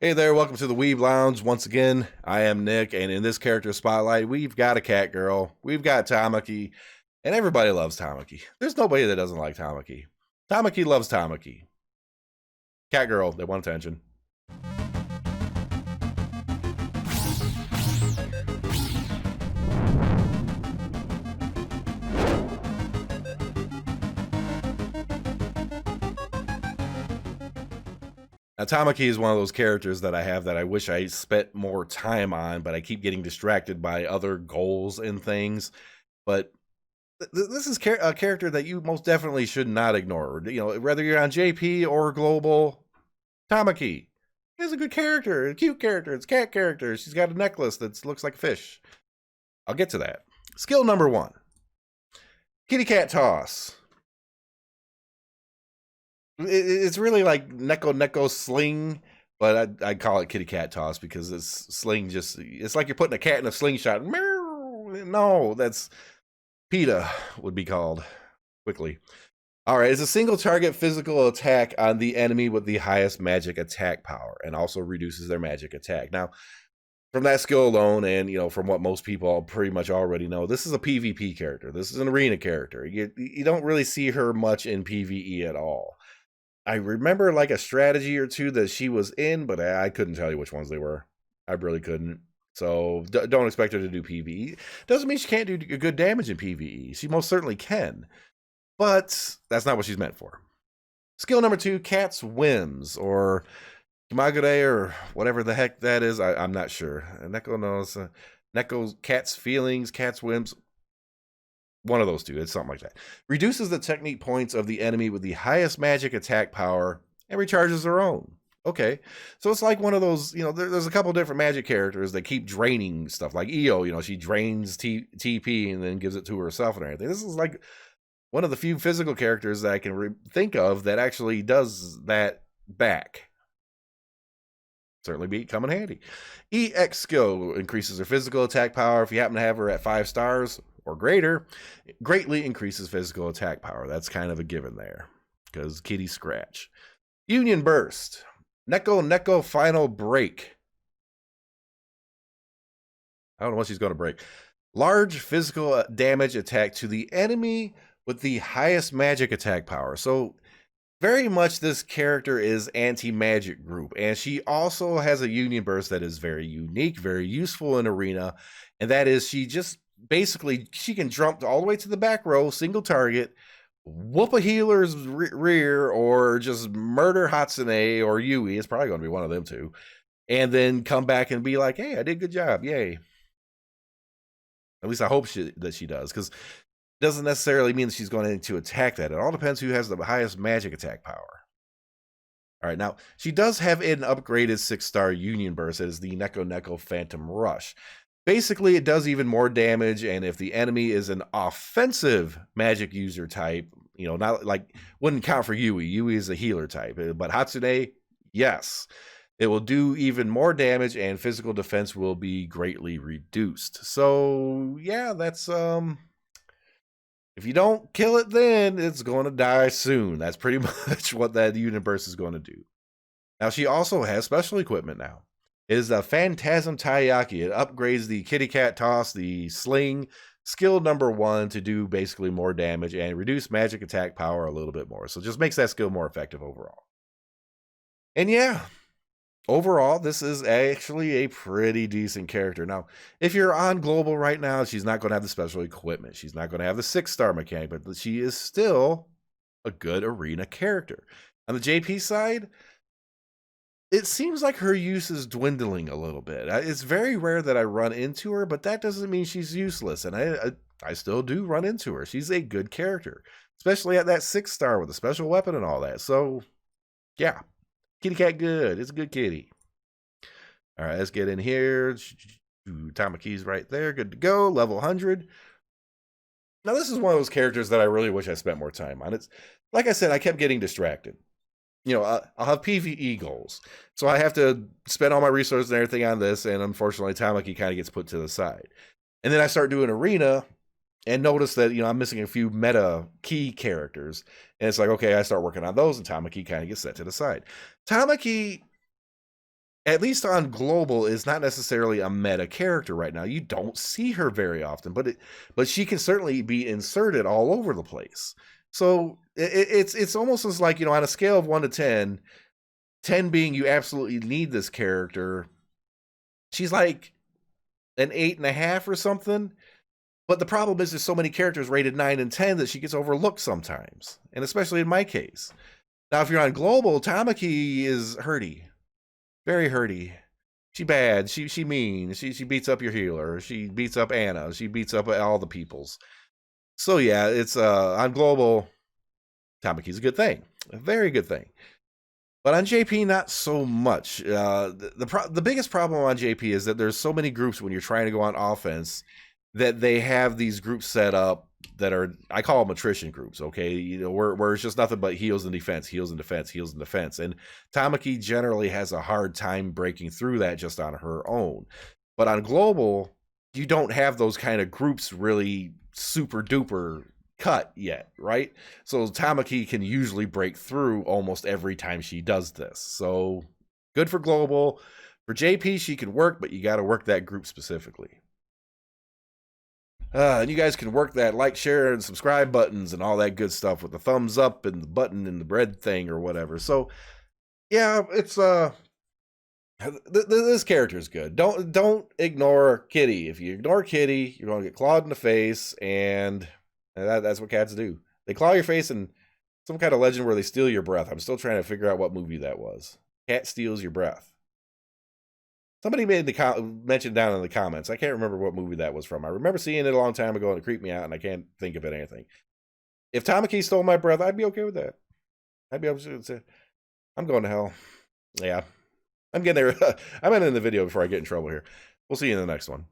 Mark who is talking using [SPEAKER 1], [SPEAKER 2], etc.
[SPEAKER 1] Hey there, welcome to the weeblounge. Once again, I am Nick, and in this character spotlight, we've got a cat girl, we've got Tamaki, and everybody loves Tamaki. There's nobody that doesn't like Tamaki. Tamaki loves Tamaki. Cat girl, they want attention. Now, Tamaki is one of those characters that I have that I wish I spent more time on, but I keep getting distracted by other goals and things. But this is a character that you most definitely should not ignore. You know, whether you're on JP or global, Tamaki is a good character, a cute character. It's a cat character. She's got a necklace that looks like a fish. I'll get to that. Skill number 1. Kitty cat toss. It's really like Neko sling, but I call it kitty cat toss because it's sling it's like you're putting a cat in a slingshot. No, that's PETA would be called quickly. All right, it's a single target physical attack on the enemy with the highest magic attack power and also reduces their magic attack. Now, from that skill alone, and from what most people pretty much already know, this is a PvP character. This is an arena character. You don't really see her much in PvE at all. I remember like a strategy or two that she was in, but I couldn't tell you which ones they were. I really couldn't. So don't expect her to do PvE. Doesn't mean she can't do good damage in PvE. She most certainly can. But that's not what she's meant for. Skill number 2, Cat's Whims, or Kimagure, or whatever the heck that is. I'm not sure. Neko knows. Neko's Cat's Feelings, Cat's Whims. One of those two. It's something like that. Reduces the technique points of the enemy with the highest magic attack power and recharges their own. Okay. So it's like one of those, there's a couple different magic characters that keep draining stuff. Like Io, she drains TP and then gives it to herself and everything. This is like one of the few physical characters that I can think of that actually does that back. Certainly be come in handy. EX skill increases her physical attack power. If you happen to have her at 5 stars or greater, greatly increases physical attack power. That's kind of a given there, because kitty scratch. Union burst. Neko final break. I don't know what she's going to break. Large physical damage attack to the enemy with the highest magic attack power. So very much this character is anti-magic group, and she also has a union burst that is very unique, very useful in arena, and that is she can jump all the way to the back row, single target, whoop a healer's rear, or just murder Hatsune or Yui. It's probably going to be one of them two, and then come back and be like, hey, I did a good job, yay. At least I hope that she does, because doesn't necessarily mean that she's going to attack that. It all depends who has the highest magic attack power. All right, now she does have an upgraded 6-star Union Burst. That is the Neko Phantom Rush. Basically, it does even more damage, and if the enemy is an offensive magic user type, not like wouldn't count for Yui. Yui is a healer type, but Hatsune, yes. It will do even more damage, and physical defense will be greatly reduced. So, yeah, that's if you don't kill it then, it's going to die soon. That's pretty much what that universe is going to do. Now, she also has special equipment now. It is a Phantasm Taiyaki. It upgrades the kitty cat toss, the sling, skill number 1 to do basically more damage and reduce magic attack power a little bit more. So it just makes that skill more effective overall. And yeah, overall, this is actually a pretty decent character. Now, if you're on global right now, she's not going to have the special equipment. She's not going to have the 6-star mechanic, but she is still a good arena character. On the JP side, it seems like her use is dwindling a little bit. It's very rare that I run into her, but that doesn't mean she's useless. And I still do run into her. She's a good character, especially at that 6-star with a special weapon and all that. So, yeah. Kitty cat good. It's a good kitty. All right, let's get in here. Tamaki's right there. Good to go. Level 100. Now, this is one of those characters that I really wish I spent more time on. It's like I said, I kept getting distracted. I'll have PvE goals. So I have to spend all my resources and everything on this, and unfortunately, Tamaki kind of gets put to the side. And then I start doing arena and notice that, I'm missing a few meta key characters. And it's like, okay, I start working on those, and Tamaki kind of gets set to the side. Tamaki at least on global, is not necessarily a meta character right now. You don't see her very often, but she can certainly be inserted all over the place. So it's almost as like, on a scale of 1 to 10, 10 being you absolutely need this character, she's like an 8.5 or something. But the problem is there's so many characters rated 9 and 10 that she gets overlooked sometimes, and especially in my case. Now, if you're on global, Tamaki is hurty, very hurty. She bad. She mean. She beats up your healer. She beats up Anna. She beats up all the peoples. So yeah, it's on global, Tamaki's a good thing, a very good thing. But on JP, not so much. The biggest problem on JP is that there's so many groups when you're trying to go on offense that they have these groups set up that are, I call them attrition groups, okay? Where it's just nothing but heals and defense, heals and defense, heals and defense. And Tamaki generally has a hard time breaking through that just on her own. But on global, you don't have those kind of groups really super duper cut yet, right? So Tamaki can usually break through almost every time she does this. So good for global. For JP, she can work, but you got to work that group specifically. And you guys can work that like, share, and subscribe buttons and all that good stuff with the thumbs up and the button and the bread thing or whatever. So, yeah, it's this character is good. Don't ignore Kitty. If you ignore Kitty, you're going to get clawed in the face, and that's what cats do. They claw your face, and some kind of legend where they steal your breath. I'm still trying to figure out what movie that was. Cat steals your breath. Somebody made the mention down in the comments. I can't remember what movie that was from. I remember seeing it a long time ago and it creeped me out, and I can't think of it anything. If Tamaki stole my breath, I'd be okay with that. I'd be able to say, I'm going to hell. Yeah. I'm getting there. I'm ending the video before I get in trouble here. We'll see you in the next one.